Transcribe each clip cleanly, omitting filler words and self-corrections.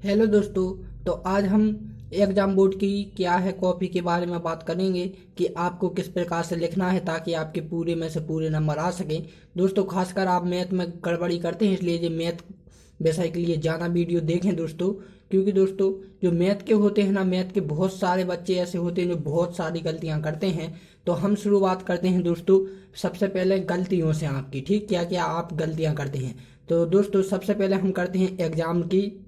Hello दोस्तों। तो आज हम एग्जाम बोर्ड की क्या है कॉपी के बारे में बात करेंगे कि आपको किस प्रकार से लिखना है ताकि आपके पूरे में से पूरे नंबर आ सकें। दोस्तों, खासकर आप मैथ में गड़बड़ी करते हैं, इसलिए जो मैथ विषय के लिए ज़्यादा वीडियो देखें दोस्तों। क्योंकि दोस्तों, जो मैथ के होते हैं ना, मैथ के बहुत सारे बच्चे ऐसे होते हैं जो बहुत सारी गलतियां करते हैं। तो हम शुरुआत करते हैं दोस्तों सबसे पहले गलतियों से आपकी। ठीक, क्या क्या आप गलतियां करते हैं। तो दोस्तों, सबसे पहले हम करते हैं एग्जाम की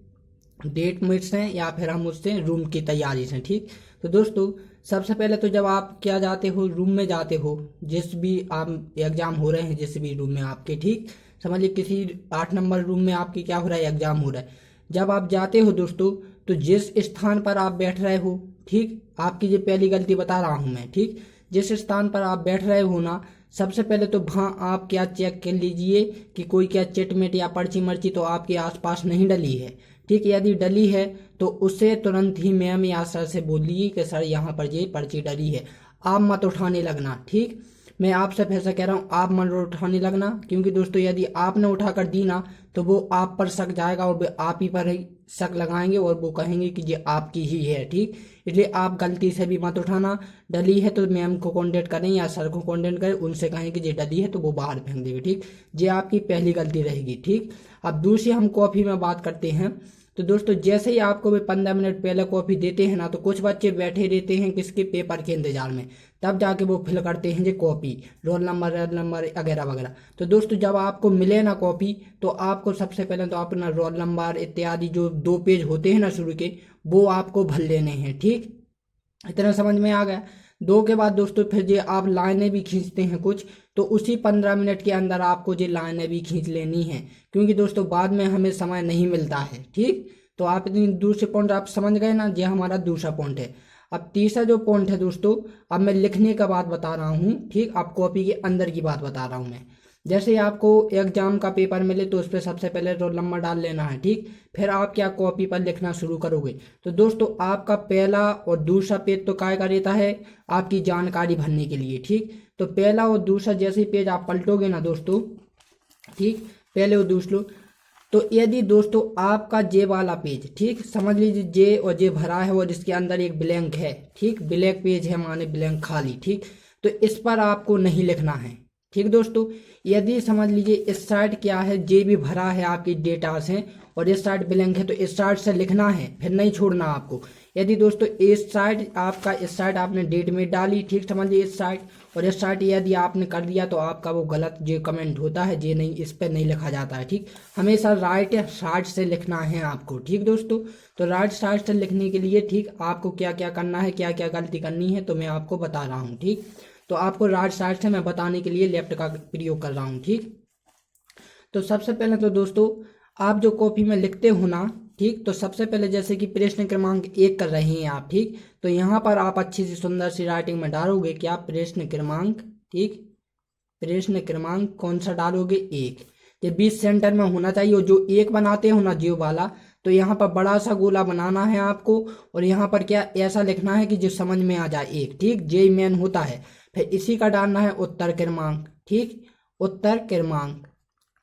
डेट में से या फिर हम उससे रूम की तैयारी से। ठीक, तो दोस्तों सबसे पहले तो जब आप क्या जाते हो, रूम में जाते हो, जिस भी आप एग्जाम हो रहे हैं जिस भी रूम में आपके, ठीक समझिए किसी 8 नंबर रूम में आपके क्या हो रहा है, एग्जाम हो रहा है। जब आप जाते हो दोस्तों, तो जिस स्थान पर आप बैठ रहे हो, ठीक, आपकी जो पहली गलती बता रहा हूं मैं, ठीक, जिस स्थान पर आप बैठ रहे हो ना, सबसे पहले तो वहाँ आप क्या चेक कर लीजिए कि कोई क्या चिटमिट या पर्ची मर्ची तो आपके आसपास नहीं डली है। ठीक, यदि डली है तो उससे तुरंत ही मैम या सर से बोलिए कि सर यहाँ पर ये पर्ची डली है। आप मत उठाने लगना। ठीक, मैं आपसे फिर से कह रहा हूँ, आप मत उठाने लगना, क्योंकि दोस्तों यदि आपने उठा कर दी ना तो वो आप पर शक जाएगा और वो आप ही पर ही शक लगाएंगे और वो कहेंगे कि ये आपकी ही है। ठीक, इसलिए आप गलती से भी मत उठाना। डली है तो मैम को कांटेक्ट करें या सर को कांटेक्ट करें, उनसे कहें कि ये डली है तो वो बाहर फेंक देंगे। ठीक, ये आपकी पहली गलती रहेगी। ठीक, अब दूसरी हम कॉपी में बात करते हैं। तो दोस्तों, जैसे ही आपको भी 15 मिनट पहले कॉपी देते हैं ना, तो कुछ बच्चे बैठे रहते हैं किसके, पेपर के इंतजार में, तब जाके वो फिल करते हैं ये कॉपी, रोल नंबर वगैरह वगैरह। तो दोस्तों, जब आपको मिले ना कॉपी, तो आपको सबसे पहले तो अपना रोल नंबर इत्यादि जो 2 पेज होते हैं ना शुरू के, वो आपको भर लेने हैं। ठीक, इतना समझ में आ गया। दो के बाद दोस्तों फिर ये आप लाइनें भी खींचते हैं कुछ, तो उसी 15 मिनट के अंदर आपको ये लाइनें भी खींच लेनी है, क्योंकि दोस्तों बाद में हमें समय नहीं मिलता है। ठीक, तो आप इतनी दूसरे पॉइंट आप समझ गए ना, ये हमारा दूसरा पॉइंट है। अब तीसरा जो पॉइंट है दोस्तों, अब मैं लिखने का बात बता रहा हूँ। ठीक, अब कॉपी के अंदर की बात बता रहा हूँ मैं। जैसे ही आपको एग्जाम का पेपर मिले तो उस पर सबसे पहले रोल नंबर डाल लेना है। ठीक, फिर आप क्या कॉपी पर लिखना शुरू करोगे। तो दोस्तों, आपका पहला और दूसरा पेज तो काय का रहता है, आपकी जानकारी भरने के लिए। ठीक, तो पहला और दूसरा जैसे ही पेज आप पलटोगे ना दोस्तों, ठीक, पहले और दूसरो, तो यदि दोस्तों आपका जे वाला पेज, ठीक समझ लीजिए जे और जे भरा है और इसके अंदर एक ब्लैंक है, ठीक, ब्लैंक पेज है माने ब्लैंक खाली। ठीक, तो इस पर आपको नहीं लिखना है। ठीक दोस्तों, यदि समझ लीजिए इस साइड क्या है, जे भी भरा है आपकी डेटा से और इस साइड ब्लैंक है, तो इस साइड से लिखना है, फिर नहीं छोड़ना आपको। यदि दोस्तों इस साइड आपका, इस साइड आपने डेट में डाली, ठीक समझिए इस साइड, और इस साइड यदि आपने कर दिया तो आपका वो गलत जो कमेंट होता है, जे नहीं, इस पे नहीं लिखा जाता है। ठीक, हमेशा राइट साइड से लिखना है आपको। ठीक दोस्तों, तो राइट साइड से लिखने के लिए, ठीक, आपको क्या क्या करना है, क्या क्या गलती करनी है, तो मैं आपको बता रहा हूँ। ठीक, तो आपको राइट साइड से मैं बताने के लिए लेफ्ट का प्रयोग कर रहा हूँ। ठीक, तो सबसे पहले तो दोस्तों आप जो कॉपी में लिखते हो ना, ठीक, तो सबसे पहले जैसे कि प्रश्न क्रमांक 1 कर रहे हैं आप, ठीक, तो यहाँ पर आप अच्छी सी सुंदर सी राइटिंग में डालोगे क्या, प्रश्न क्रमांक, ठीक, प्रश्न क्रमांक कौन सा डालोगे, 1। ये 20 सेंटर में होना चाहिए, और जो 1 बनाते हो ना जीव वाला, तो यहाँ पर बड़ा सा गोला बनाना है आपको, और यहाँ पर क्या ऐसा लिखना है कि जो समझ में आ जाए 1। ठीक, जे मेन होता है। फिर इसी का डालना है उत्तर क्रमांक। ठीक, उत्तर क्रमांक।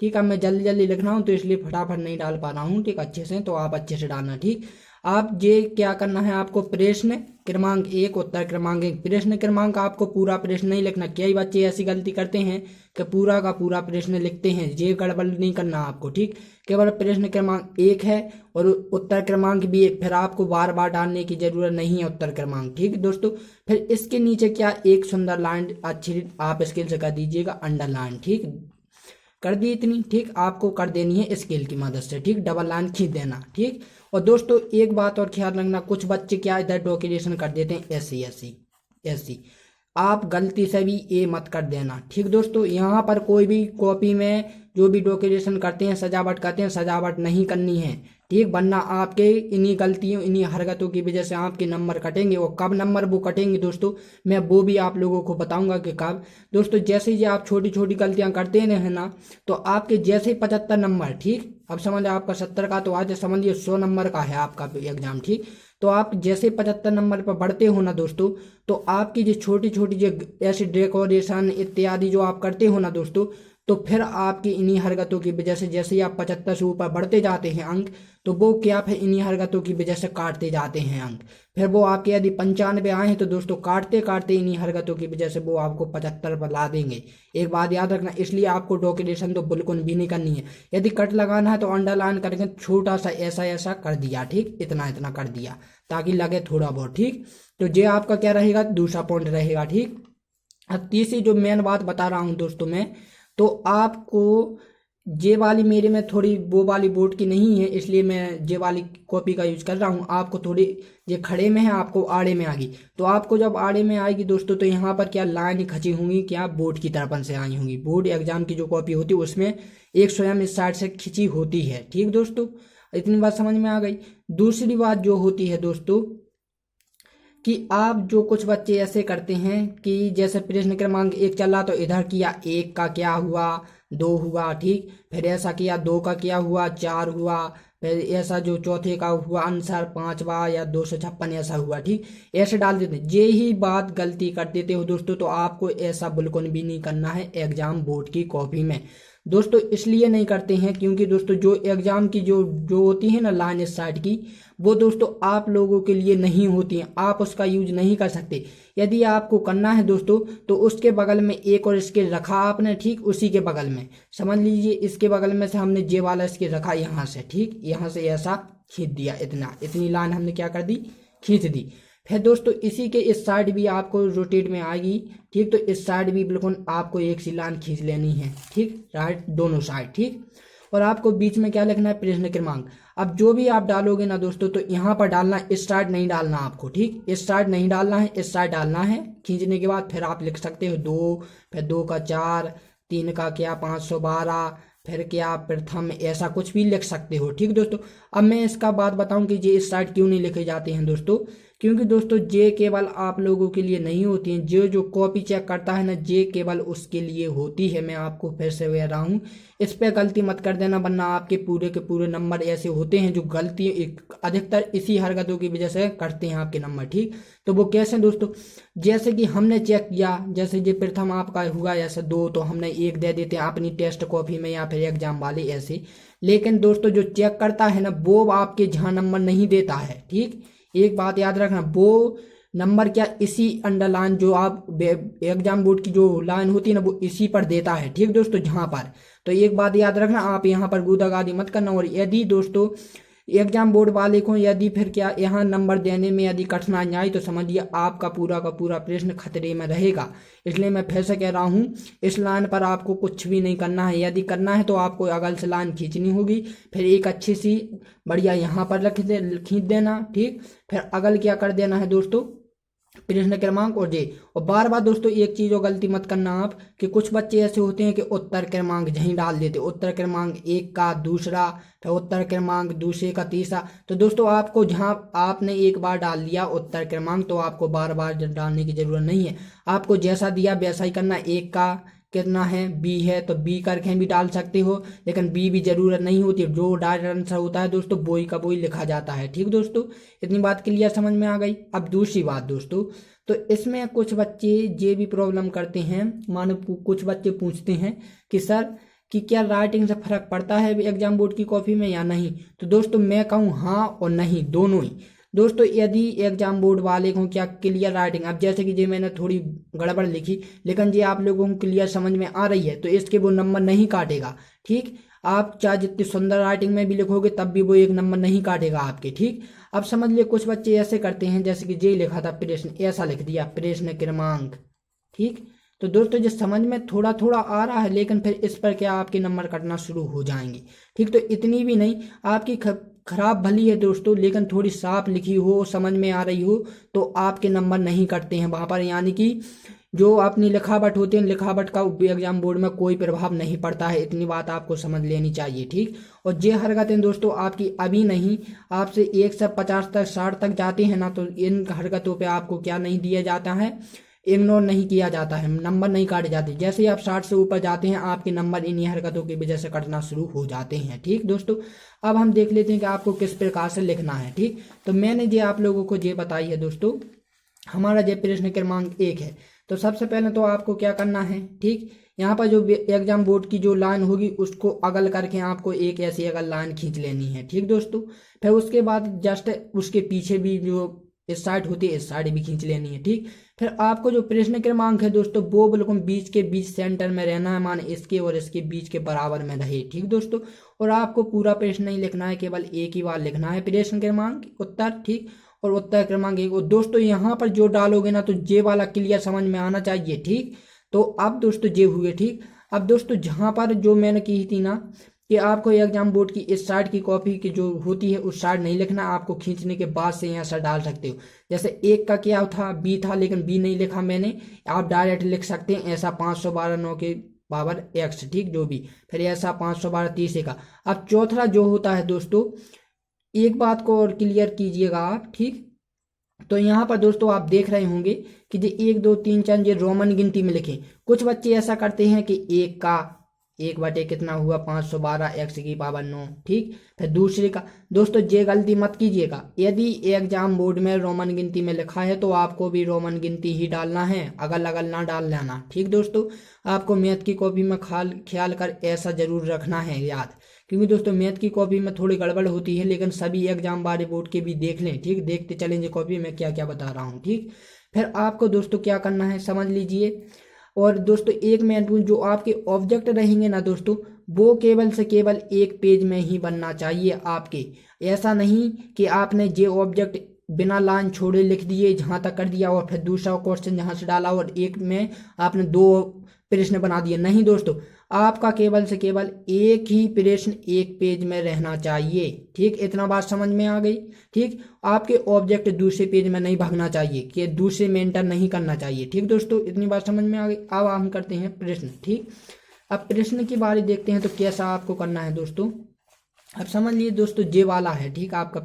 ठीक, अब मैं जल्दी जल्दी लिख रहा हूँ तो इसलिए फटाफट नहीं डाल पा रहा हूँ, ठीक, अच्छे से, तो आप अच्छे से डालना। ठीक, आप ये क्या करना है आपको, प्रश्न क्रमांक 1 उत्तर क्रमांक 1। प्रश्न क्रमांक आपको पूरा प्रश्न नहीं लिखना। कई बच्चे ऐसी गलती करते हैं कि पूरा का पूरा प्रश्न लिखते हैं, ये गड़बड़ नहीं करना आपको। ठीक, केवल प्रश्न क्रमांक 1 है और उत्तर क्रमांक भी 1, फिर आपको बार बार डालने की जरूरत नहीं है उत्तर क्रमांक। ठीक दोस्तों, फिर इसके नीचे क्या, एक सुंदर लाइन अच्छी आप स्केल से कर दीजिएगा, अंडरलाइन। ठीक, कर दी इतनी, ठीक, आपको कर देनी है स्केल की मदद से। ठीक, डबल लाइन खींच देना। ठीक, और दोस्तों एक बात और ख्याल रखना, कुछ बच्चे क्या इधर डोक्यूरेशन कर देते हैं ऐसी ऐसी ऐसी, आप गलती से भी ये मत कर देना। ठीक दोस्तों, यहाँ पर कोई भी कॉपी में जो भी डोक्यूरेशन करते हैं, सजावट करते हैं, सजावट नहीं करनी है। ठीक, वरना आपके इन्हीं गलतियों, इन्हीं हरकतों की वजह से आपके नंबर कटेंगे, और कब नंबर वो कटेंगे दोस्तों, मैं वो भी आप लोगों को बताऊंगा कि कब। दोस्तों, जैसे ही आप छोटी छोटी गलतियां करते हैं ना, तो आपके जैसे ही 75 नंबर, ठीक, अब समझ आपका 70 का तो आज समझिए 100 नंबर का है आपका एग्जाम। ठीक, तो आप जैसे 75 नंबर पर बढ़ते हो ना दोस्तों, तो आपकी जो छोटी छोटी जो ऐसी डेकोरेशन इत्यादि जो आप करते हो ना दोस्तों, तो फिर आपकी इन्हीं हरकतों की वजह से जैसे ही आप 75 से ऊपर बढ़ते जाते हैं अंक, तो वो क्या फिर इन्हीं हरकतों की वजह से काटते जाते हैं अंक। फिर वो आपके यदि 95 आए हैं तो दोस्तों काटते काटते इन्हीं हरकतों की वजह से वो आपको 75 पर ला देंगे। एक बात याद रखना, इसलिए आपको डोकेरेशन तो बिल्कुल भी नहीं करनी है। यदि कट लगाना है तो अंडरलाइन करके छोटा सा ऐसा ऐसा कर दिया, ठीक, इतना इतना कर दिया ताकि लगे थोड़ा बहुत, ठीक। तो ये आपका क्या रहेगा, दूसरा पॉइंट रहेगा, ठीक। अब तीसरी जो मेन बात बता रहा हूँ दोस्तों मैं, तो आपको जे वाली मेरे में थोड़ी वो वाली बोर्ड की नहीं है, इसलिए मैं जे वाली कॉपी का यूज कर रहा हूँ। आपको थोड़ी ये खड़े में है, आपको आड़े में आ गई, तो आपको जब आड़े में आएगी दोस्तों तो यहाँ पर क्या लाइन खची होंगी, क्या बोर्ड की तरफ से आई होंगी। बोर्ड एग्जाम की जो कॉपी होती है उसमें एक स्वयं इस साइड से खिंची होती है, ठीक दोस्तों। इतनी बात समझ में आ गई। दूसरी बात जो होती है दोस्तों कि आप जो कुछ बच्चे ऐसे करते हैं कि जैसे प्रश्न क्रमांक 1 चल रहा तो इधर किया 1 का क्या हुआ 2 हुआ, ठीक, फिर ऐसा किया 2 का क्या हुआ 4 हुआ, फिर ऐसा जो चौथे का हुआ आंसर 5वां या 256 ऐसा हुआ, ठीक, ऐसे डाल देते। ये ही बात गलती कर देते हो दोस्तों, तो आपको ऐसा बिल्कुल भी नहीं करना है एग्जाम बोर्ड की कॉपी में दोस्तों। इसलिए नहीं करते हैं क्योंकि दोस्तों जो एग्जाम की जो जो होती है ना लाइन इस साइड की, वो दोस्तों आप लोगों के लिए नहीं होती हैं, आप उसका यूज नहीं कर सकते। यदि आपको करना है दोस्तों तो उसके बगल में एक और स्केल रखा आपने, ठीक, उसी के बगल में समझ लीजिए इसके बगल में से हमने जे वाला स्केल रखा यहाँ से, ठीक, यहाँ से ऐसा खींच दिया, इतनी लाइन हमने क्या कर दी, खींच दी। फिर दोस्तों इसी के इस साइड भी आपको रोटेट में आएगी, ठीक, तो इस साइड भी बिल्कुल आपको एक सी लाइन खींच लेनी है, ठीक, राइट दोनों साइड, ठीक। और आपको बीच में क्या लिखना है, प्रश्न क्रमांक। अब जो भी आप डालोगे ना दोस्तों तो यहाँ पर डालना, इस साइड नहीं डालना आपको, ठीक, इस साइड नहीं डालना है, इस साइड डालना है। खींचने के बाद फिर आप लिख सकते हो 2, फिर 2 का 4, 3 का क्या 512, फिर क्या प्रथम, ऐसा कुछ भी लिख सकते हो, ठीक दोस्तों। अब मैं इसका बात बताऊं कि ये इस साइड क्यों नहीं लिखे जाते हैं दोस्तों, क्योंकि दोस्तों जे केवल आप लोगों के लिए नहीं होती हैं, जो कॉपी चेक करता है ना जे केवल उसके लिए होती है। मैं आपको फिर से कह रहा हूँ, इस पे गलती मत कर देना, वरना आपके पूरे के पूरे नंबर ऐसे होते हैं जो गलती अधिकतर इसी हरकतों की वजह से करते हैं आपके नंबर, ठीक। तो वो कैसे दोस्तों, जैसे कि हमने चेक किया, जैसे ये प्रथम आपका हुआ ऐसे 2 तो हमने 1 दे देते हैं अपनी टेस्ट कॉपी में या फिर एग्जाम वाले ऐसे। लेकिन दोस्तों जो चेक करता है ना वो आपके जहाँ नंबर नहीं देता है, ठीक। एक बात याद रखना, वो नंबर क्या इसी अंडरलाइन जो आप एग्जाम बोर्ड की जो लाइन होती है ना वो इसी पर देता है, ठीक दोस्तों, जहां पर। तो एक बात याद रखना, आप यहाँ पर गुदागादी मत करना। और यदि दोस्तों एग्जाम बोर्ड वाले को यदि फिर क्या यहाँ नंबर देने में यदि कठिनाई आई तो समझिए आपका पूरा का पूरा प्रश्न खतरे में रहेगा। इसलिए मैं फिर से कह रहा हूँ, इस लाइन पर आपको कुछ भी नहीं करना है। यदि करना है तो आपको अगल से लाइन खींचनी होगी, फिर एक अच्छी सी बढ़िया यहाँ पर खींच देना, ठीक। फिर अगल क्या कर देना है दोस्तों, प्रश्न क्रमांक और जे। और बार बार दोस्तों एक चीज और गलती मत करना आप कि कुछ बच्चे ऐसे होते हैं कि उत्तर क्रमांक यहीं डाल देते, उत्तर क्रमांक 1 का दूसरा, फिर उत्तर क्रमांक दूसरे का तीसरा। तो दोस्तों आपको जहां आपने एक बार डाल दिया उत्तर क्रमांक तो आपको बार बार डालने की जरूरत नहीं है। आपको जैसा दिया वैसा ही करना। 1 का कितना है, बी है, तो बी करके भी डाल सकते हो, लेकिन बी भी जरूरत नहीं होती, जो डायरेक्ट आंसर होता है दोस्तों वो ही का वो ही लिखा जाता है, ठीक दोस्तों। इतनी बात क्लियर समझ में आ गई। अब दूसरी बात दोस्तों, तो इसमें कुछ बच्चे ये भी प्रॉब्लम करते हैं, मानो कुछ बच्चे पूछते हैं कि सर कि क्या राइटिंग से फर्क पड़ता है एग्जाम बोर्ड की कॉपी में या नहीं। तो दोस्तों मैं कहूँ हाँ और नहीं, दोनों ही दोस्तों। यदि एग्जाम बोर्ड वाले को क्या क्लियर राइटिंग, अब जैसे कि ये मैंने थोड़ी गड़बड़ लिखी लेकिन ये आप लोगों को क्लियर समझ में आ रही है तो इसके वो नंबर नहीं काटेगा, ठीक। आप चाहे जितनी सुंदर राइटिंग में भी लिखोगे तब भी वो एक नंबर नहीं काटेगा आपके, ठीक। अब समझ लिए कुछ बच्चे ऐसे करते हैं जैसे कि ये लिखा था प्रश्न, ऐसा लिख दिया प्रश्न क्रमांक, ठीक। तो दोस्तों जो समझ में थोड़ा थोड़ा आ रहा है लेकिन फिर इस पर क्या आपके नंबर कटना शुरू हो जाएंगे, ठीक। तो इतनी भी नहीं, आपकी खराब भली है दोस्तों लेकिन थोड़ी साफ लिखी हो, समझ में आ रही हो तो आपके नंबर नहीं कटते हैं वहां पर। यानी कि जो अपनी लिखावट होती है लिखावट का एग्जाम बोर्ड में कोई प्रभाव नहीं पड़ता है, इतनी बात आपको समझ लेनी चाहिए, ठीक। और ये हरकतें दोस्तों आपकी अभी नहीं, आपसे 1 से 50 तक 60 तक जाती है ना तो इन हरकतों पे आपको क्या नहीं दिया जाता है, इग्नोर नहीं किया जाता है, नंबर नहीं काटे जाते। जैसे ही आप 60 से ऊपर जाते हैं आपके नंबर इन्हीं हरकतों की वजह से कटना शुरू हो जाते हैं, ठीक दोस्तों। अब हम देख लेते हैं कि आपको किस प्रकार से लिखना है, ठीक। तो मैंने ये आप लोगों को ये बताई है दोस्तों, हमारा ये प्रश्न क्रमांक 1 है। तो सबसे पहले तो आपको क्या करना है, ठीक, यहाँ पर जो एग्जाम बोर्ड की जो लाइन होगी उसको अगल करके आपको एक ऐसी अगल लाइन खींच लेनी है, ठीक दोस्तों। फिर उसके बाद जस्ट उसके पीछे भी जो इस साइड होती है इस साइड भी खींच लेनी है, ठीक। फिर आपको जो प्रश्न क्रमांक है दोस्तों वो बिल्कुल बीच के बीच सेंटर में रहना है, माने इसके और इसके बीच के बराबर में रहे, ठीक दोस्तों। और आपको पूरा प्रश्न नहीं लिखना है, केवल एक ही बार लिखना है प्रश्न क्रमांक उत्तर, ठीक, और उत्तर क्रमांक एक। और दोस्तों यहाँ पर जो डालोगे ना तो जे वाला क्लियर समझ में आना चाहिए, ठीक। तो अब दोस्तों जे हुए, ठीक। अब दोस्तों जहाँ पर जो मैंने की थी ना कि आपको एग्जाम बोर्ड की इस साइड की कॉपी की जो होती है उस साइड नहीं लिखना, आपको खींचने के बाद से यहाँ से डाल सकते हो। जैसे एक का क्या था, बी था, लेकिन बी नहीं लिखा मैंने, आप डायरेक्ट लिख सकते हैं ऐसा 512 9 के पावर एक्स, ठीक, जो भी। फिर ऐसा 512 30 का। अब चौथा जो होता है दोस्तों, एक बात को और क्लियर कीजिएगा आप, ठीक। तो यहाँ पर दोस्तों आप देख रहे होंगे कि जो 1 2 3 4 ये रोमन गिनती में लिखे। कुछ बच्चे ऐसा करते हैं कि एक का 1/, कितना हुआ 512 एक्स की पावर 9, ठीक। फिर दूसरे का, दोस्तों ये गलती मत ख्याल यदि एग्जाम बोर्ड में रोमन गिनती में लिखा है तो आपको भी रोमन गिनती ही डालना है, अगल अगल ना डाल लेना, ठीक दोस्तों। आपको मैथ की कॉपी में ख्याल कर ऐसा जरूर रखना है याद, क्योंकि दोस्तों मैथ की कॉपी में थोड़ी गड़बड़ होती है, लेकिन सभी एग्जाम वाले बोर्ड के भी देख लें, ठीक, देखते चलेंगे कॉपी में क्या क्या बता रहा हूँ, ठीक। फिर आपको दोस्तों क्या करना है समझ लीजिए। और दोस्तों एक महत्वपूर्ण जो आपके ऑब्जेक्ट रहेंगे ना दोस्तों, वो केवल से केवल एक पेज में ही बनना चाहिए आपके। ऐसा नहीं कि आपने जे ऑब्जेक्ट बिना लाइन छोड़े लिख दिए जहां तक कर दिया और फिर दूसरा क्वेश्चन जहां से डाला और एक में आपने 2 प्रश्न बना दिए, नहीं दोस्तों। आपका केवल से केवल एक ही प्रश्न एक पेज में रहना चाहिए, ठीक। इतना बात समझ में आ गई, ठीक। आपके ऑब्जेक्ट दूसरे पेज में नहीं भागना चाहिए, कि दूसरे में एंटर नहीं करना चाहिए, ठीक दोस्तों। इतनी बात समझ में आ गई। अब हम करते हैं प्रश्न, ठीक। अब प्रश्न की बारी देखते हैं तो कैसा आपको करना है दोस्तों। अब समझ लिए दोस्तों जे वाला है, ठीक, आपका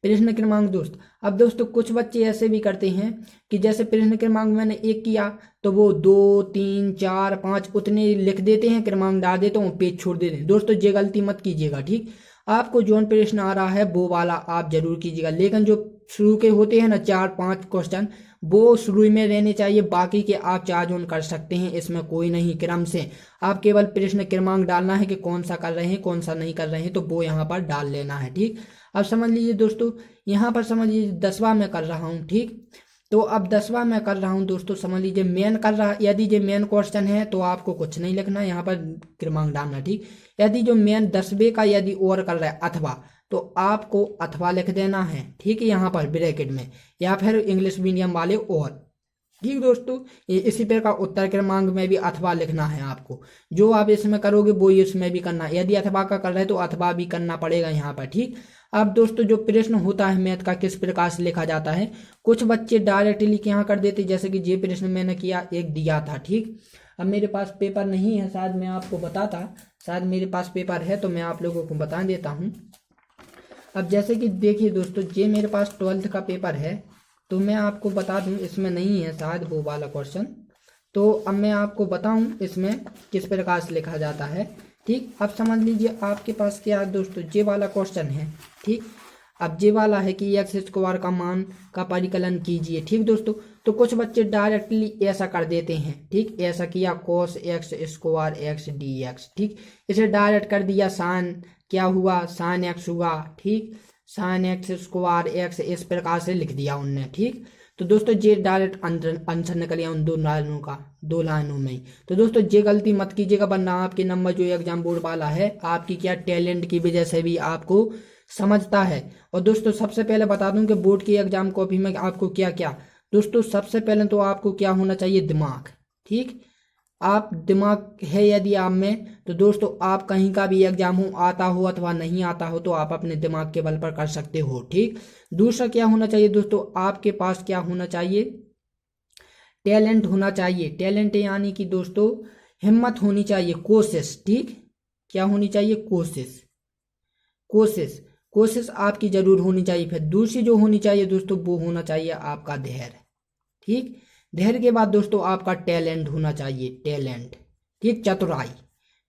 प्रश्न क्रमांक दोस्त। अब दोस्तों कुछ बच्चे ऐसे भी करते हैं कि जैसे प्रश्न क्रमांक मैंने 1 किया तो वो 2 3 4 5 उतने लिख देते हैं, क्रमांक डाल देते हैं, पेज छोड़ देते हैं। दोस्तों ये गलती मत कीजिएगा, ठीक। आपको जोन प्रश्न आ रहा है वो वाला आप जरूर कीजिएगा, लेकिन जो शुरू के होते हैं ना 4-5 क्वेश्चन वो शुरू में रहने चाहिए, बाकी के आप 4 जोन कर सकते हैं, इसमें कोई नहीं क्रम से। आप केवल प्रश्न क्रमांक डालना है कि कौन सा कर रहे हैं कौन सा नहीं कर रहे हैं, तो वो यहाँ पर डाल लेना है, ठीक। अब समझ लीजिए दोस्तों, यहाँ पर समझ लीजिए 10वां मैं कर रहा हूँ, ठीक। तो अब 10वां मैं कर रहा हूँ दोस्तों, समझ लीजिए मेन कर रहा। यदि ये मेन क्वेश्चन है तो आपको कुछ नहीं लिखना, यहाँ पर क्रमांक डालना, ठीक। यदि जो मेन 10वें का यदि और कर रहा है अथवा, तो आपको अथवा लिख देना है, ठीक है, यहाँ पर ब्रैकेट में, या फिर इंग्लिश मीडियम वाले और, ठीक दोस्तों। इसी प्रकार उत्तर क्रमांक में भी अथवा लिखना है आपको, जो आप इसमें करोगे वो इसमें भी करना है। यदि अथवा का कर रहे हैं तो अथवा भी करना पड़ेगा यहाँ पर, ठीक। अब दोस्तों जो प्रश्न होता है मैथ का किस प्रकार से लिखा जाता है, कुछ बच्चे डायरेक्टली क्या कर देते, जैसे कि ये प्रश्न मैंने किया एक दिया था, ठीक। अब मेरे पास पेपर नहीं है, शायद मैं आपको बताता, शायद मेरे पास पेपर है तो मैं आप लोगों को बता देता हूँ। अब जैसे कि देखिए दोस्तों, ये मेरे पास 12th का पेपर है, तो मैं आपको बता दूं इसमें नहीं है शायद वो वाला क्वेश्चन, तो अब मैं आपको बताऊं इसमें किस प्रकार से लिखा जाता है, ठीक। अब समझ लीजिए आपके पास क्या है दोस्तों, जे वाला क्वेश्चन है, ठीक। अब जे वाला है कि एक्स स्क्वायर का मान का परिकलन कीजिए, ठीक दोस्तों। तो कुछ बच्चे डायरेक्टली ऐसा कर देते हैं, ठीक, ऐसा किया cos x square x D x, ठीक, इसे डायरेक्ट कर दिया साइन, क्या हुआ साइन एक्स हुआ, ठीक, साइन एक्स स्क्वायर एक्स, इस प्रकार से लिख दिया उनने, ठीक। तो दोस्तों ये डायरेक्ट आंसर निकल गया उन 2 लाइनों का, 2 लाइनों में। तो दोस्तों ये गलती मत कीजिएगा, वरना आपके नंबर जो एग्जाम बोर्ड वाला है आपकी क्या टैलेंट की वजह से भी आपको समझता है। और दोस्तों सबसे पहले बता दूं कि बोर्ड की एग्जाम कॉपी में आपको क्या क्या, दोस्तों सबसे पहले तो आपको क्या होना चाहिए, दिमाग, ठीक। आप दिमाग है यदि आप में, तो दोस्तों आप कहीं का भी एग्जाम हो, आता हो अथवा नहीं आता हो, तो आप अपने दिमाग के बल पर कर सकते हो, ठीक। दूसरा क्या होना चाहिए दोस्तों, आपके पास क्या होना चाहिए, टैलेंट होना चाहिए। टैलेंट यानी कि दोस्तों हिम्मत होनी चाहिए, कोशिश, ठीक, क्या होनी चाहिए, कोशिश, कोशिश, कोशिश आपकी जरूर होनी चाहिए। फिर दूसरी जो होनी चाहिए दोस्तों वो होना चाहिए आपका धैर्य, ठीक। धैर्य के बाद दोस्तों आपका टैलेंट होना चाहिए, टैलेंट, ठीक, चतुराई,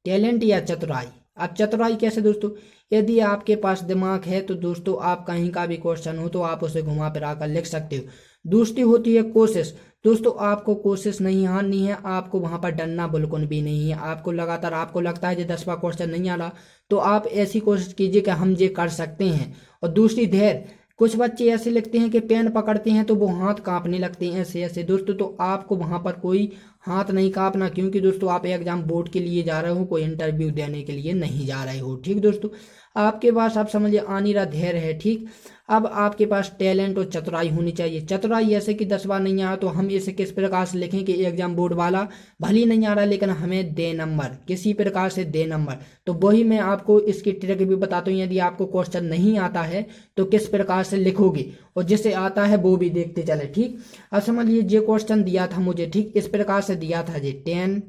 टैलेंट या चतुराई। अब चतुराई कैसे दोस्तों, यदि आपके पास दिमाग है तो दोस्तों आप कहीं का भी क्वेश्चन हो तो आप उसे घुमा फिरा कर लिख सकते हो। दूसरी होती है कोशिश। दोस्तों आपको कोशिश नहीं हारनी है, आपको वहां पर डरना बिल्कुल भी नहीं है। आपको लगातार आपको लगता है कि 10वां क्वेश्चन नहीं आ रहा तो आप ऐसी कोशिश कीजिए कि हम ये कर सकते हैं। और दूसरी धैर्य। कुछ बच्चे ऐसे लिखते हैं कि पेन पकड़ते हैं तो वो हाथ कांपने लगते हैं ऐसे ऐसे। दोस्तों तो आपको वहां पर कोई हाथ नहीं कांपना, क्योंकि दोस्तों आप एग्जाम बोर्ड के लिए जा रहे हो, कोई इंटरव्यू देने के लिए नहीं जा रहे हो। ठीक दोस्तों, आपके पास आप समझिए आनी रहा धैर्य है। ठीक, अब आपके पास टैलेंट और चतुराई होनी चाहिए। चतुराई ऐसे कि 10 बार नहीं आया तो हम इसे किस प्रकार से लिखें कि एग्जाम बोर्ड वाला भले ही नहीं आ रहा लेकिन हमें दे नंबर, किसी प्रकार से दे नंबर। तो वही मैं आपको इसकी ट्रिक भी बताता हूँ। यदि आपको क्वेश्चन नहीं आता है तो किस प्रकार से लिखोगे, और जिसे आता है वो भी देखते चले। ठीक, अब समझिए ये क्वेश्चन दिया था मुझे, ठीक इस प्रकार से दिया था जी, 10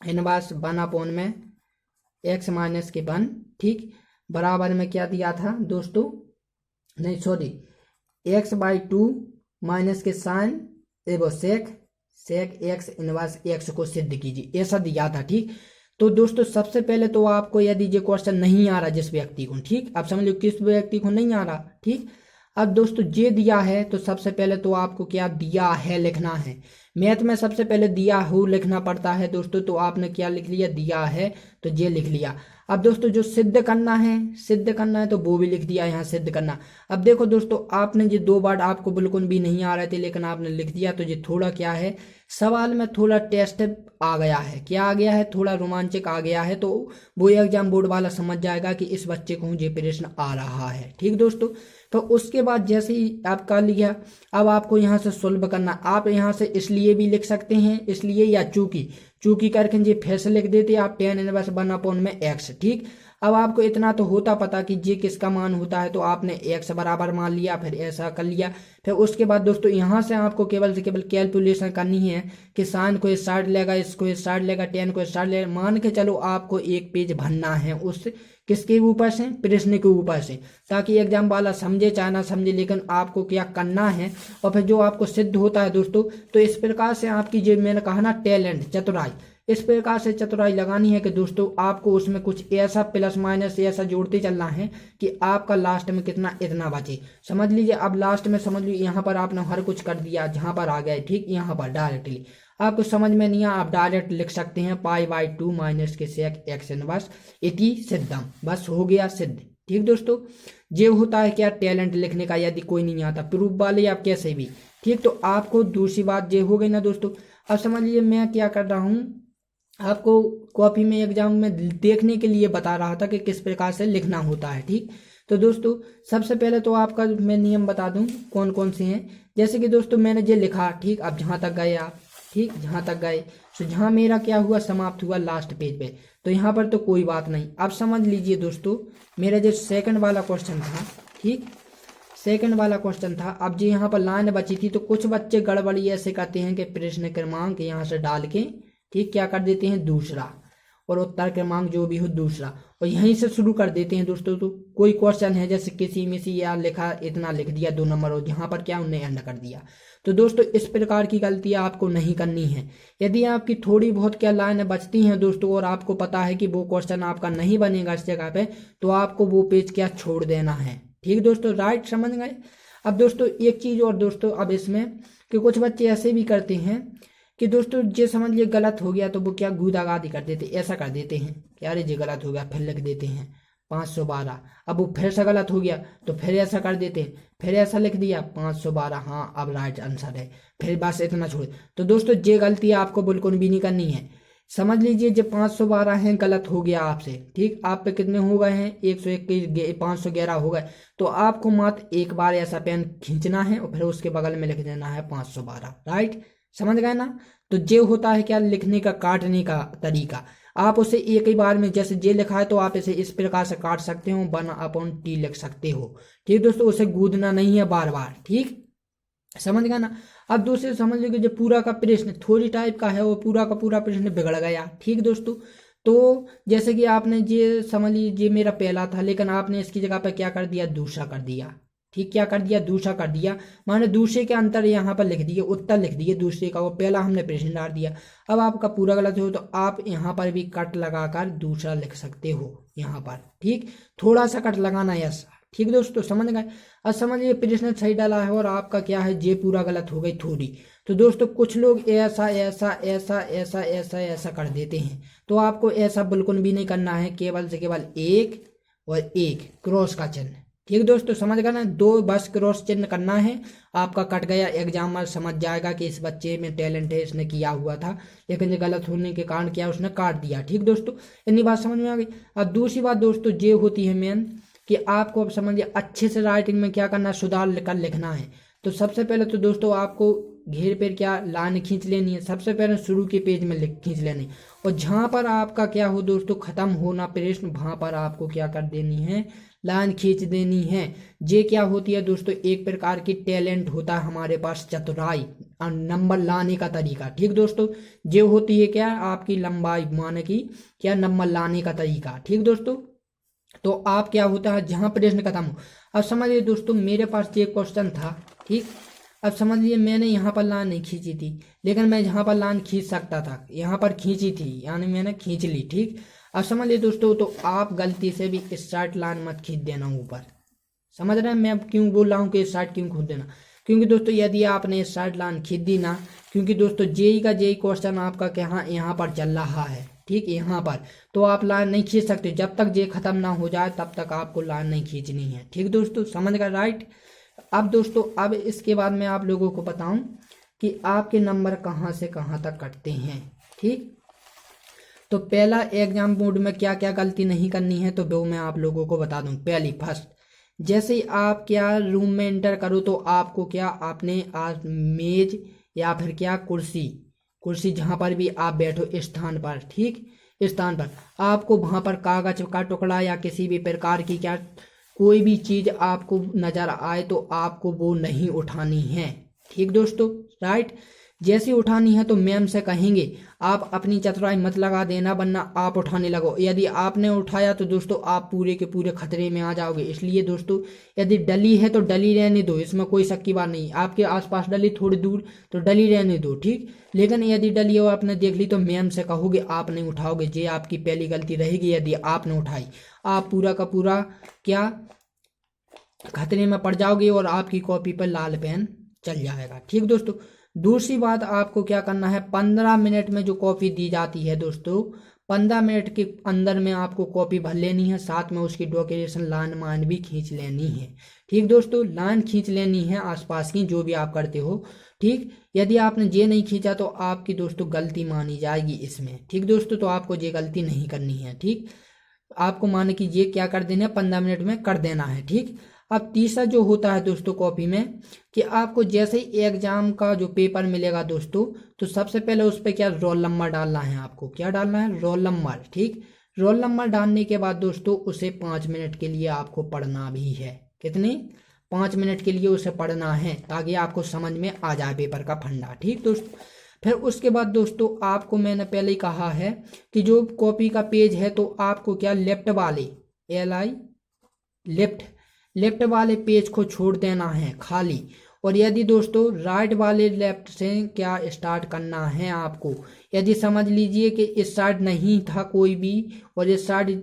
इनवर्स 1 में x माइनस के 1, ठीक बराबर में क्या दिया था दोस्तों, नहीं सॉरी, x/2 माइनस के साइन एवं सेक x इनवर्स x को सिद्ध कीजिए, ऐसा दिया था। ठीक, तो दोस्तों सबसे पहले तो आपको यदि ये क्वेश्चन नहीं आ रहा जिस व्यक्ति को, ठीक आप समझ लो किस व्यक्ति को नहीं आ रहा, ठीक अब दोस्तों ये दिया है तो सबसे पहले तो आपको क्या दिया है लिखना है। मैथ में सबसे पहले दिया हो लिखना पड़ता है दोस्तों, तो आपने क्या लिख लिया, दिया है तो ये लिख लिया। अब दोस्तों जो सिद्ध करना है तो वो भी लिख दिया यहाँ सिद्ध करना। अब देखो दोस्तों आपने ये 2 बार आपको बिल्कुल भी नहीं आ रहे थे लेकिन आपने लिख दिया, तो ये थोड़ा क्या है, सवाल में थोड़ा टेस्ट आ गया है, क्या आ गया है, थोड़ा रोमांचक आ गया है। तो वो एग्जाम बोर्ड वाला समझ जाएगा कि इस बच्चे को ये प्रश्न आ रहा है। ठीक दोस्तों, तो उसके बाद जैसे ही आप कर लिया, अब आपको यहाँ से सुलभ करना। आप यहाँ से इसलिए भी लिख सकते हैं, इसलिए या चूंकि करके ये फिर से लिख देते आप 10 इनवर्स 1 में x। ठीक, अब आपको इतना तो होता पता कि ये किसका मान होता है, तो आपने x बराबर मान लिया, फिर ऐसा कर लिया। फिर उसके बाद दोस्तों यहाँ से आपको केवल से केवल कैलकुलेशन करनी है कि साइन को इस साइड लेगा, इसको इस साइड लेगा, 10 को इस साइड लेगा। मान के चलो आपको एक पेज भरना है उस किसके ऊपर से, प्रश्न के ऊपर से, ताकि एग्जाम वाला समझे चाहे ना समझे, लेकिन आपको क्या करना है। और फिर जो आपको सिद्ध होता है दोस्तों, तो इस प्रकार से आपकी जो मैंने कहा ना टैलेंट चतुराई, इस प्रकार से चतुराई लगानी है कि दोस्तों आपको उसमें कुछ ऐसा प्लस माइनस ऐसा जोड़ते चलना है कि आपका लास्ट में कितना इतना बचे। समझ लीजिए अब लास्ट में समझ लीजिए यहाँ पर आपने हर कुछ कर दिया, जहाँ पर आ गया, ठीक यहाँ पर डायरेक्टली आपको समझ में नहीं आया, आप डायरेक्ट लिख सकते हैं π/2 माइनस के सेक x इनवर्स इति सिद्धम, बस हो गया सिद्ध। ठीक दोस्तों, ये होता है क्या टैलेंट लिखने का, यदि कोई नहीं आता प्रूफ वाले आप कैसे भी। ठीक, तो आपको दूसरी बात ये हो गई ना दोस्तों। अब समझ लीजिए मैं क्या कर रहा हूँ, आपको कॉपी में एग्जाम में देखने के लिए बता रहा था कि किस प्रकार से लिखना होता है। ठीक, तो दोस्तों सबसे पहले तो आपका मैं नियम बता दूं कौन कौन से हैं। जैसे कि दोस्तों मैंने ये लिखा, ठीक अब जहां तक गए आप, ठीक जहां तक गए, तो जहां मेरा क्या हुआ समाप्त हुआ लास्ट पेज पे, तो यहाँ पर तो कोई बात नहीं। अब समझ लीजिए दोस्तों मेरा जो सेकंड वाला क्वेश्चन था, ठीक सेकंड वाला क्वेश्चन था, अब जो यहाँ पर लाइन बची थी, तो कुछ बच्चे गड़बड़ी ऐसे करते हैं कि प्रश्न क्रमांक यहाँ से डाल के ठीक क्या कर देते हैं दूसरा, और उत्तर क्रमांक जो भी हो दूसरा, और यहीं से शुरू कर देते हैं दोस्तों। तो कोई क्वेश्चन है जैसे किसी में सी या लिखा इतना लिख दिया 2 नंबर, और यहाँ पर क्या उन्हें एंड कर दिया। तो दोस्तों इस प्रकार की गलतियां आपको नहीं करनी है। यदि आपकी थोड़ी बहुत क्या लाइन बचती हैं दोस्तों, और आपको पता है कि वो क्वेश्चन आपका नहीं बनेगा इस जगह पे, तो आपको वो पेज क्या छोड़ देना है। ठीक दोस्तों, राइट समझ गए। अब दोस्तों एक चीज और दोस्तों, अब इसमें कि कुछ बच्चे ऐसे भी करते हैं कि दोस्तों ये समझ लिए गलत हो गया तो वो क्या गूदागादी कर देते, ऐसा कर देते हैं कि अरे ये गलत हो गया, फिर लिख देते हैं 512। अब वो फिर से गलत हो गया तो फिर ऐसा कर देते हैं, फिर ऐसा लिख दिया 512, हाँ अब राइट आंसर है, फिर बस इतना छोड़। तो दोस्तों ये गलती आपको बिल्कुल भी नहीं करनी है। समझ लीजिए जो 512 है गलत हो गया आपसे, ठीक आप पे कितने हो गए हैं 101 511 हो गए, तो आपको मात्र एक बार ऐसा पेन खींचना है और फिर उसके बगल में लिख देना है 512। राइट समझ गए ना। तो ये होता है क्या लिखने का काटने का तरीका। आप उसे एक ही बार में, जैसे जे लिखा है तो आप इसे इस प्रकार से काट सकते हो, 1/t लिख सकते हो। ठीक दोस्तों, उसे गूदना नहीं है बार बार। ठीक समझ गया ना। अब दूसरे समझ लीजिए जो पूरा का प्रश्न थोड़ी टाइप का है, वो पूरा का पूरा प्रश्न बिगड़ गया। ठीक दोस्तों, तो जैसे कि आपने ये समझ लीजिए मेरा पहला था, लेकिन आपने इसकी जगह पर क्या कर दिया दूसरा कर दिया। ठीक, क्या कर दिया, दूसरा कर दिया, माने दूसरे के अंतर यहाँ पर लिख दिए, उत्तर लिख दिए दूसरे का, वो पहला हमने प्रश्न डाल दिया। अब आपका पूरा गलत हो तो आप यहाँ पर भी कट लगाकर दूसरा लिख सकते हो यहाँ पर, ठीक, थोड़ा सा कट लगाना है ऐसा, ठीक दोस्तों, समझ गए। अब समझिए प्रश्न सही डाला है और आपका क्या है, जे पूरा गलत हो गई थोड़ी। तो दोस्तों कुछ लोग ऐसा ऐसा ऐसा ऐसा ऐसा ऐसा कर देते हैं, तो आपको ऐसा बिल्कुल भी नहीं करना है, केवल से केवल एक और एक क्रॉस का चिन्ह, ठीक दोस्तों, समझ गए ना, दो बस क्रॉस चिन्ह करना है, आपका कट गया, एग्जामर समझ जाएगा कि इस बच्चे में टैलेंट है, इसने किया हुआ था, लेकिन ये गलत होने के कारण क्या उसने काट दिया, ठीक दोस्तों, इतनी बात समझ में आ गई। अब दूसरी बात दोस्तों ये होती है मेन कि आपको अब समझिए अच्छे से राइटिंग में क्या करना है, सुधार कर लिखना है। तो सबसे पहले तो दोस्तों आपको घेर पर क्या लाइन खींच लेनी है, सबसे पहले शुरू के पेज में खींच लेनी, और जहाँ पर आपका क्या हो दोस्तों खत्म होना प्रश्न, वहाँ पर आपको क्या कर देनी है, लाइन खींच देनी है। ये क्या होती है दोस्तों, एक प्रकार की टैलेंट होता है हमारे पास, चतुराई और नंबर लाने का तरीका, ठीक दोस्तों, ये होती है क्या आपकी लंबाई, माने की क्या नंबर लाने का तरीका, ठीक दोस्तों। तो आप क्या होता है जहाँ प्रश्न खत्म हो, अब समझिए दोस्तों मेरे पास ये क्वेश्चन था, ठीक, अब समझ लीजिए मैंने यहाँ पर लाइन नहीं खींची थी, लेकिन मैं यहाँ पर लाइन खींच सकता था, यहाँ पर खींची थी यानी मैंने खींच ली, ठीक। अब समझ लीजिए दोस्तों, तो आप गलती से भी स्टार्ट लाइन मत खींच देना ऊपर, समझ रहे हैं मैं क्यों बोल रहा हूँ कि स्टार्ट क्यों खींच देना, क्योंकि दोस्तों यदि आपने स्टार्ट लाइन खींच दी ना, क्योंकि दोस्तों जेई का जेई क्वेश्चन आपका क्या यहाँ पर चल रहा है, ठीक, यहाँ पर, तो आप लाइन नहीं खींच सकते, जब तक जे खत्म ना हो जाए तब तक आपको लाइन नहीं खींचनी है, ठीक दोस्तों, समझ गए, राइट। अब दोस्तों अब इसके बाद मैं आप लोगों को बताऊं कि आपके नंबर कहाँ से कहाँ तक कटते हैं, ठीक। तो पहला एग्जाम बोर्ड में क्या क्या गलती नहीं करनी है तो वो मैं आप लोगों को बता दूं। पहली फर्स्ट, जैसे ही आप क्या रूम में एंटर करो तो आपको क्या आपने आज मेज या फिर क्या कुर्सी कुर्सी जहाँ पर भी आप बैठो स्थान पर, ठीक, स्थान पर आपको वहाँ पर कागज का टुकड़ा या किसी भी प्रकार की क्या कोई भी चीज आपको नजर आए तो आपको वो नहीं उठानी है, ठीक दोस्तों, राइट। जैसे उठानी है तो मैम से कहेंगे आप अपनी चतुराई मत लगा देना वरना आप उठाने लगो, यदि आपने उठाया तो दोस्तों आप पूरे के पूरे खतरे में आ जाओगे। इसलिए दोस्तों यदि डली है तो डली रहने दो, इसमें कोई शक की बात नहीं, आपके आसपास डली थोड़ी दूर तो डली रहने दो, ठीक। लेकिन यदि डली हो आपने देख ली तो मैम से कहोगे आप नहीं उठाओगे, ये आपकी पहली गलती रहेगी। यदि आपने उठाई आप पूरा का पूरा क्या खतरे में पड़ जाओगे और आपकी कॉपी पर लाल पेन चल जाएगा, ठीक दोस्तों। दूसरी बात आपको क्या करना है, 15 मिनट में जो कॉपी दी जाती है दोस्तों, 15 मिनट के अंदर में आपको कॉपी भर लेनी है, साथ में उसकी डॉक्यूमेंटेशन लाइन मान भी खींच लेनी है, ठीक दोस्तों, लाइन खींच लेनी है आसपास की जो भी आप करते हो, ठीक। यदि आपने ये नहीं खींचा तो आपकी दोस्तों गलती मानी जाएगी इसमें, ठीक दोस्तों, तो आपको ये गलती नहीं करनी है, ठीक। आपको माने कि ये क्या कर देना है, 15 मिनट में कर देना है, ठीक। अब तीसरा जो होता है दोस्तों कॉपी में कि आपको जैसे ही एग्जाम का जो पेपर मिलेगा दोस्तों, तो सबसे पहले उस पर क्या रोल नंबर डालना है, आपको क्या डालना है, रोल नंबर, ठीक। रोल नंबर डालने के बाद दोस्तों उसे 5 मिनट के लिए आपको पढ़ना भी है, कितने, 5 मिनट के लिए उसे पढ़ना है ताकि आपको समझ में आ जाए पेपर का फंडा, ठीक दोस्तों। फिर उसके बाद दोस्तों आपको मैंने पहले ही कहा है कि जो कॉपी का पेज है तो आपको क्या लेफ्ट वाले लेफ्ट वाले पेज को छोड़ देना है खाली, और यदि दोस्तों राइट वाले लेफ्ट से क्या स्टार्ट करना है आपको। यदि समझ लीजिए कि इस साइड नहीं था कोई भी और इस साइड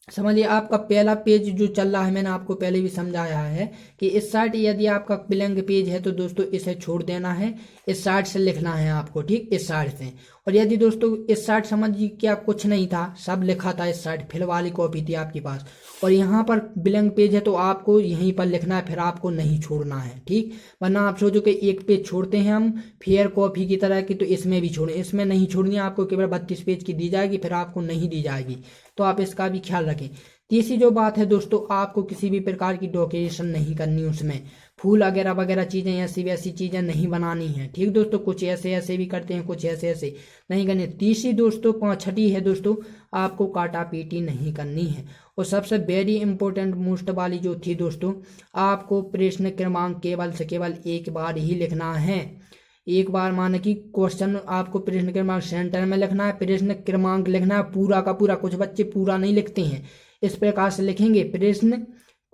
समझिए आपका पहला पेज जो चल रहा है, मैंने आपको पहले भी समझाया है कि इस साइड यदि आपका ब्लैंक पेज है तो दोस्तों इसे छोड़ देना है, इस साइड से लिखना है आपको, ठीक, इस साइड से। और यदि दोस्तों इस साइड समझिए क्या कुछ नहीं था, सब लिखा था इस साइड, फिल वाली कॉपी थी आपके पास और यहाँ पर ब्लैंक पेज है तो आपको यहीं पर लिखना है, फिर आपको नहीं छोड़ना है, ठीक। वरना आप सोचो कि एक पेज छोड़ते हैं हम फेयर कॉपी की तरह की, तो इसमें भी छोड़ें, इसमें नहीं छोड़नी है आपको, केवल 32 पेज की दी जाएगी, फिर आपको नहीं दी जाएगी, तो आप इसका भी ख्याल रखें। तीसरी जो बात है दोस्तों, आपको किसी भी प्रकार की डेकोरेशन नहीं करनी, उसमें फूल वगैरह वगैरह चीजें ऐसी वैसी चीजें नहीं बनानी है, ठीक दोस्तों। कुछ ऐसे ऐसे भी करते हैं, कुछ ऐसे ऐसे नहीं करनी। तीसरी दोस्तों छठी है दोस्तों, आपको काटा पीटी नहीं करनी है। और सबसे वेरी इंपॉर्टेंट मोस्ट वाली जो थी दोस्तों, आपको प्रश्न क्रमांक केवल से केवल एक बार ही लिखना है, एक बार माने कि क्वेश्चन आपको प्रश्न क्रमांक सेंटर में लिखना है, प्रश्न क्रमांक लिखना है पूरा का पूरा। कुछ बच्चे पूरा नहीं लिखते हैं, इस प्रकार से लिखेंगे प्रश्न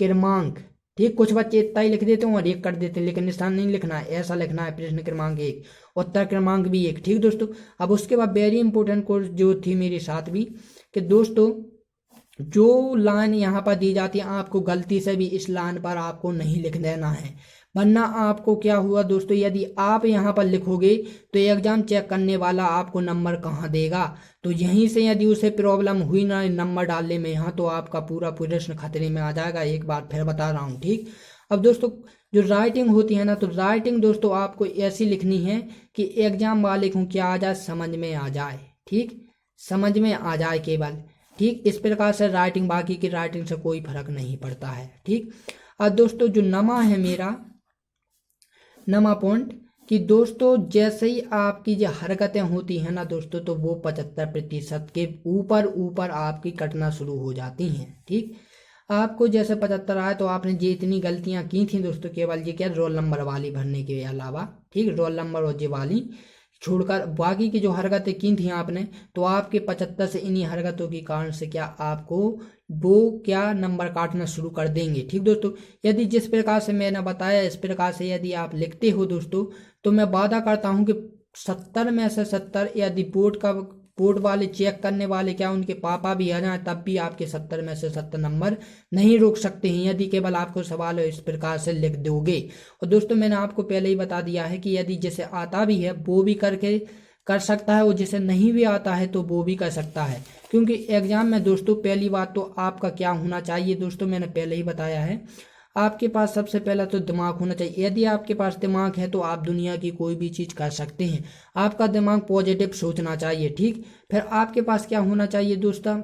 क्रमांक, ठीक, कुछ बच्चे इतना ही लिख देते हैं और एक कर देते हैं, लेकिन निशान नहीं लिखना है, ऐसा लिखना है प्रश्न क्रमांक 1, उत्तर क्रमांक भी 1। ठीक दोस्तों, अब उसके बाद वेरी इंपॉर्टेंट कोर्स जो थी मेरे साथ भी, कि दोस्तों जो लाइन यहाँ पर दी जाती है आपको गलती से भी इस लाइन पर आपको नहीं लिख देना है, वरना आपको क्या हुआ दोस्तों, यदि आप यहाँ पर लिखोगे तो एग्जाम चेक करने वाला आपको नंबर कहाँ देगा। तो यहीं से यदि उसे प्रॉब्लम हुई ना नंबर डालने में यहाँ, तो आपका पूरा प्रश्न खतरे में आ जाएगा। एक बार फिर बता रहा हूँ। ठीक, अब दोस्तों जो राइटिंग होती है ना, तो राइटिंग दोस्तों आपको ऐसी लिखनी है कि एग्जाम वाले को क्या आ जाए, समझ में आ जाए। ठीक, समझ में आ जाए केवल। ठीक, इस प्रकार से राइटिंग, बाकी की राइटिंग से कोई फर्क नहीं पड़ता है। ठीक, अब दोस्तों जो नमा है मेरा नमा पॉइंट, कि दोस्तों जैसे ही आपकी जो हरकतें होती हैं ना दोस्तों, तो वो 75% के ऊपर ऊपर आपकी कटना शुरू हो जाती हैं। ठीक, आपको जैसे 75 आए तो आपने ये इतनी गलतियां की थी दोस्तों, केवल ये क्या रोल नंबर वाली भरने के अलावा, ठीक, रोल नंबर और ये वाली छोड़कर बाकी की जो हरकतें की थी आपने, तो आपके 75 से इन्हीं हरकतों के कारण से क्या आपको वो क्या नंबर काटना शुरू कर देंगे। ठीक दोस्तों, यदि जिस प्रकार से मैंने बताया इस प्रकार से यदि आप लिखते हो दोस्तों, तो मैं वादा करता हूं कि 70 में से 70, यदि बोर्ड वाले चेक करने वाले क्या उनके पापा भी आ जाए तब भी आपके 70 में से 70 नंबर नहीं रोक सकते हैं, यदि केवल आपको सवाल इस प्रकार से लिख दोगे। और दोस्तों मैंने आपको पहले ही बता दिया है कि यदि जिसे आता भी है वो भी कर सकता है, और जिसे नहीं भी आता है तो वो भी कर सकता है। क्योंकि एग्जाम में दोस्तों पहली बात तो आपका क्या होना चाहिए दोस्तों, मैंने पहले ही बताया है, आपके पास सबसे पहला तो दिमाग होना चाहिए। यदि आपके पास दिमाग है तो आप दुनिया की कोई भी चीज़ कर सकते हैं। आपका दिमाग पॉजिटिव सोचना चाहिए। ठीक, फिर आपके पास क्या होना चाहिए दोस्तों,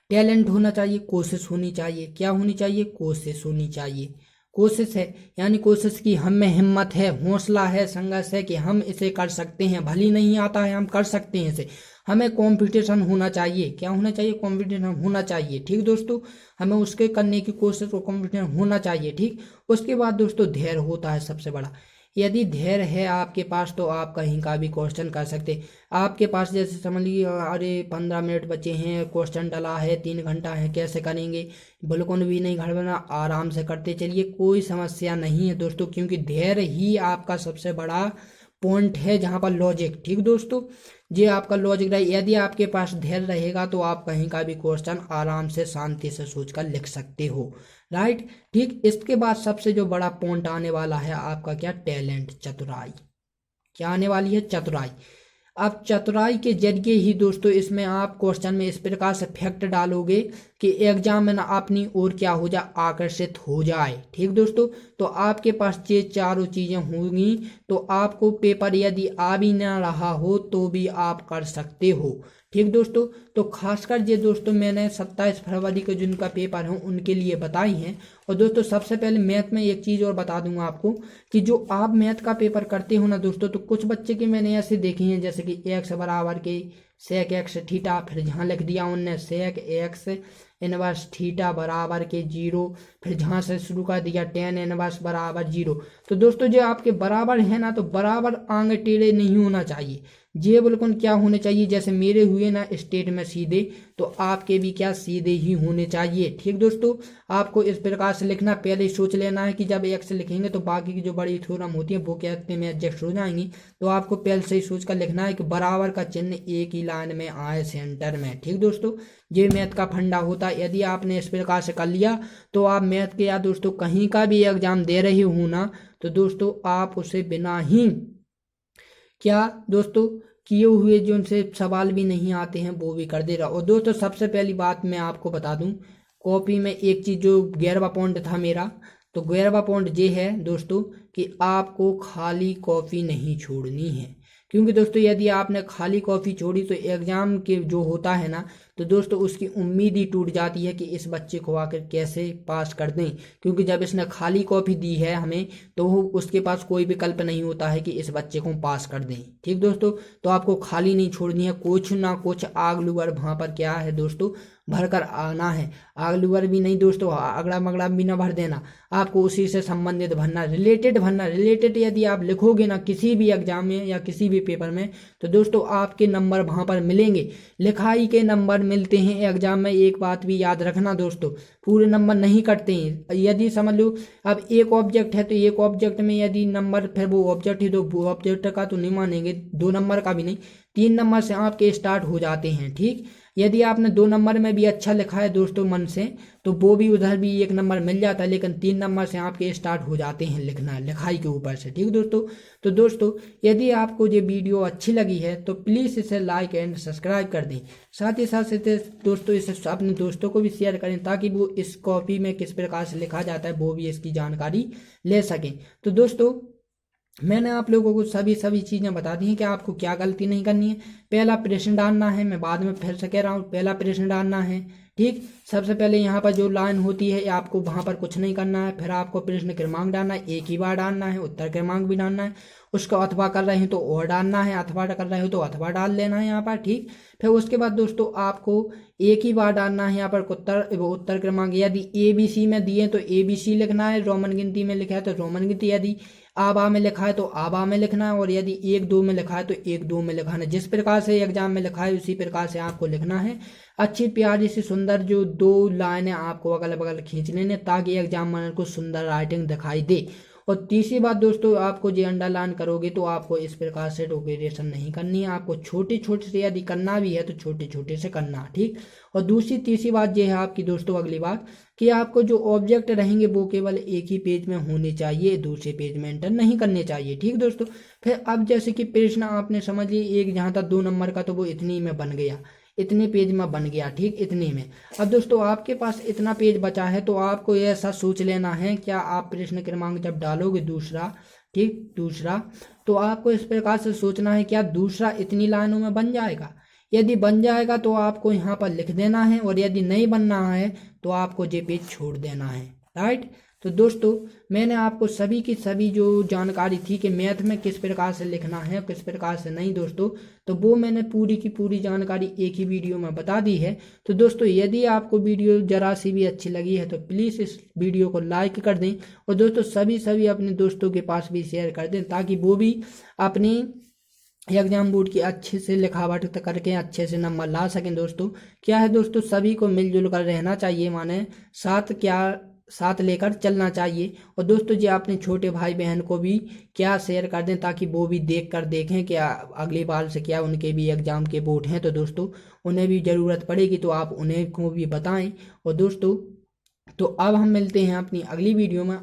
टैलेंट होना चाहिए, कोशिश होनी चाहिए। क्या होनी चाहिए, कोशिश होनी चाहिए। कोशिश है यानी कोशिश की हम में हिम्मत है, हौसला है, संघर्ष है कि हम इसे कर सकते हैं, भली नहीं आता है हम कर सकते हैं इसे। हमें कंपटीशन होना चाहिए। क्या होना चाहिए, कंपटीशन होना चाहिए। ठीक दोस्तों, हमें उसके करने की कोशिश और कंपटीशन होना चाहिए। ठीक, उसके बाद दोस्तों धैर्य होता है सबसे बड़ा। यदि धैर्य है आपके पास तो आप कहीं का भी क्वेश्चन कर सकते। आपके पास जैसे समझ लीजिए अरे 15 मिनट बचे हैं, क्वेश्चन डला है, 3 घंटा है, कैसे करेंगे, बिल्कुल भी नहीं घबराना, आराम से करते चलिए, कोई समस्या नहीं है दोस्तों, क्योंकि धैर्य ही आपका सबसे बड़ा पॉइंट है जहाँ पर लॉजिक। ठीक दोस्तों, ये आपका लॉजिक रहे। यदि आपके पास धैर्य रहेगा तो आप कहीं का भी क्वेश्चन आराम से शांति से सोचकर लिख सकते हो। राइट, ठीक, इसके बाद सबसे जो बड़ा पॉइंट आने वाला है आपका क्या, टैलेंट, चतुराई। क्या आने वाली है, चतुराई। अब चतुराई के जरिए ही दोस्तों इसमें आप क्वेश्चन में इस प्रकार से फैक्ट डालोगे कि एग्जाम में अपनी ओर क्या हो जाए, आकर्षित हो जाए। ठीक दोस्तों, तो आपके पास ये चारों चीजें होंगी तो आपको पेपर यदि आ भी ना रहा हो तो भी आप कर सकते हो। ठीक दोस्तों, तो खासकर ये दोस्तों मैंने 27 फरवरी को जिनका पेपर है उनके लिए बताई हैं। और दोस्तों सबसे पहले मैथ में एक चीज़ और बता दूंगा आपको कि जो आप मैथ का पेपर करते हो ना दोस्तों, तो कुछ बच्चे के मैंने ऐसे देखे हैं जैसे कि एक्स बराबर के सेक एक्स थीटा, फिर जहाँ लिख दिया उनने सेक एक्स इनवर्स थीटा बराबर के 0, फिर जहाँ से शुरू कर दिया टेन इनवर्स बराबर 0। तो दोस्तों जो आपके बराबर है ना, तो बराबर आगे टेढ़े नहीं होना चाहिए, ये बिल्कुल क्या होने चाहिए, जैसे मेरे हुए ना स्टेट में सीधे, तो आपके भी क्या सीधे ही होने चाहिए। ठीक दोस्तों, आपको इस प्रकार से लिखना, पहले ही सोच लेना है कि जब एक्स लिखेंगे तो बाकी की जो बड़ी थ्योरम होती है वो क्या में एडजस्ट हो जाएंगी। तो आपको पहले से ही सोच कर लिखना है कि बराबर का चिन्ह एक ही लाइन में आए सेंटर में। ठीक दोस्तों, ये मैथ का फंडा होता है। यदि आपने इस प्रकार से कर लिया तो आप मैथ के या दोस्तों कहीं का भी एग्जाम दे रहे हो ना, तो दोस्तों आप उसे बिना ही क्या दोस्तों किए हुए जो उनसे सवाल भी नहीं आते हैं वो भी कर दे रहा। और दोस्तों सबसे पहली बात मैं आपको बता दूं, कॉपी में एक चीज़ जो 11वां पॉइंट था मेरा, तो 11वां पॉइंट ये है दोस्तों कि आपको खाली कॉपी नहीं छोड़नी है। क्योंकि दोस्तों यदि आपने खाली कॉपी छोड़ी तो एग्जाम के जो होता है ना, तो दोस्तों उसकी उम्मीद ही टूट जाती है कि इस बच्चे को आकर कैसे पास कर दें। क्योंकि जब इसने खाली कॉपी दी है हमें, तो उसके पास कोई विकल्प नहीं होता है कि इस बच्चे को पास कर दें। ठीक दोस्तों, तो आपको खाली नहीं छोड़नी है, कुछ ना कुछ आग लुगर वहाँ पर क्या है दोस्तों भर कर आना है। अगली बार भी नहीं दोस्तों, अगड़ा मगड़ा भी ना भर देना, आपको उसी से संबंधित भरना, रिलेटेड भरना। रिलेटेड यदि आप लिखोगे ना किसी भी एग्जाम में या किसी भी पेपर में, तो दोस्तों आपके नंबर वहाँ पर मिलेंगे। लिखाई के नंबर मिलते हैं एग्जाम में, एक बात भी याद रखना दोस्तों, पूरे नंबर नहीं कटते हैं। यदि समझ लो अब एक ऑब्जेक्ट है तो एक ऑब्जेक्ट में यदि नंबर, फिर वो ऑब्जेक्ट ही, तो वो ऑब्जेक्ट का तो नहीं मानेंगे, 2 नंबर का भी नहीं, 3 नंबर से आपके स्टार्ट हो जाते हैं। ठीक, यदि आपने 2 नंबर में भी अच्छा लिखा है दोस्तों मन से, तो वो भी उधर भी 1 नंबर मिल जाता है, लेकिन 3 नंबर से आपके स्टार्ट हो जाते हैं लिखना लिखाई के ऊपर से। ठीक दोस्तों, तो दोस्तों यदि आपको ये वीडियो अच्छी लगी है तो प्लीज़ इसे लाइक एंड सब्सक्राइब कर दें। साथ ही साथ दोस्तों इसे अपने दोस्तों को भी शेयर करें, ताकि वो इस कॉपी में किस प्रकार से लिखा जाता है वो भी इसकी जानकारी ले सकें। तो दोस्तों मैंने आप लोगों को सभी चीज़ें बता दी हैं कि आपको क्या गलती नहीं करनी है। पहला प्रश्न डालना है, मैं बाद में फिर से कह रहा हूँ, पहला प्रश्न डालना है। ठीक, सबसे पहले यहाँ पर जो लाइन होती है आपको वहाँ पर कुछ नहीं करना है। फिर आपको प्रश्न क्रमांक डालना है, एक ही बार डालना है, उत्तर क्रमांक भी डालना है। उसको अथवा कर रहे हैं तो और डालना है, अथवा कर रहे हो तो अथवा डाल लेना है यहाँ पर। ठीक, फिर उसके बाद दोस्तों आपको एक ही बार डालना है यहाँ पर उत्तर क्रमांक। यदि ABC में दिए तो ABC लिखना है, रोमन गिनती में लिखा है तो रोमन गिनती, यदि आबा में लिखा है तो आबा में लिखना है, और यदि 1-2 में लिखा है तो 1-2 में लिखना है। जिस प्रकार से एग्जाम में लिखा है उसी प्रकार से आपको लिखना है। अच्छी प्यारी सी सुंदर जो 2 लाइनें आपको अगल बगल खींच लेने, ताकि एग्जामिनर को सुंदर राइटिंग दिखाई दे। और तीसरी बात दोस्तों, आपको जो अंडरलाइन करोगे तो आपको इस प्रकार से डोगरेशन नहीं करनी है, आपको छोटे छोटे से यदि करना भी है तो छोटे छोटे से करना। ठीक, और तीसरी बात ये है आपकी दोस्तों, अगली बात कि आपको जो ऑब्जेक्ट रहेंगे वो केवल एक ही पेज में होने चाहिए, दूसरे पेज में एंटर नहीं करने चाहिए। ठीक दोस्तों, फिर अब जैसे कि प्रश्न आपने समझ लिया, एक जहाँ तक 2 नंबर का तो वो इतनी में बन गया, इतने पेज में बन गया। ठीक, इतने में। अब दोस्तों आपके पास इतना पेज बचा है तो आपको ऐसा सोच लेना है, क्या आप प्रश्न क्रमांक जब डालोगे दूसरा, ठीक दूसरा, तो आपको इस प्रकार से सोचना है क्या दूसरा इतनी लाइनों में बन जाएगा। यदि बन जाएगा तो आपको यहाँ पर लिख देना है, और यदि नहीं बनना है तो आपको ये पेज छोड़ देना है। राइट, तो दोस्तों मैंने आपको सभी की सभी जो जानकारी थी कि मैथ में किस प्रकार से लिखना है किस प्रकार से नहीं दोस्तों, तो वो मैंने पूरी की पूरी जानकारी एक ही वीडियो में बता दी है। तो दोस्तों यदि आपको वीडियो जरा सी भी अच्छी लगी है तो प्लीज़ इस वीडियो को लाइक कर दें, और दोस्तों सभी अपने दोस्तों के पास भी शेयर कर दें, ताकि वो भी अपनी एग्जाम बोर्ड की अच्छे से लिखावट करके अच्छे से नंबर ला सकें। दोस्तों क्या है दोस्तों, सभी को मिलजुल कर रहना चाहिए, माने साथ लेकर चलना चाहिए। और दोस्तों जी अपने छोटे भाई बहन को भी क्या शेयर कर दें, ताकि वो भी देखें कि अगली बार से क्या उनके भी एग्जाम के बोर्ड हैं, तो दोस्तों उन्हें भी ज़रूरत पड़ेगी तो आप उन्हें को भी बताएं। और दोस्तों तो अब हम मिलते हैं अपनी अगली वीडियो में।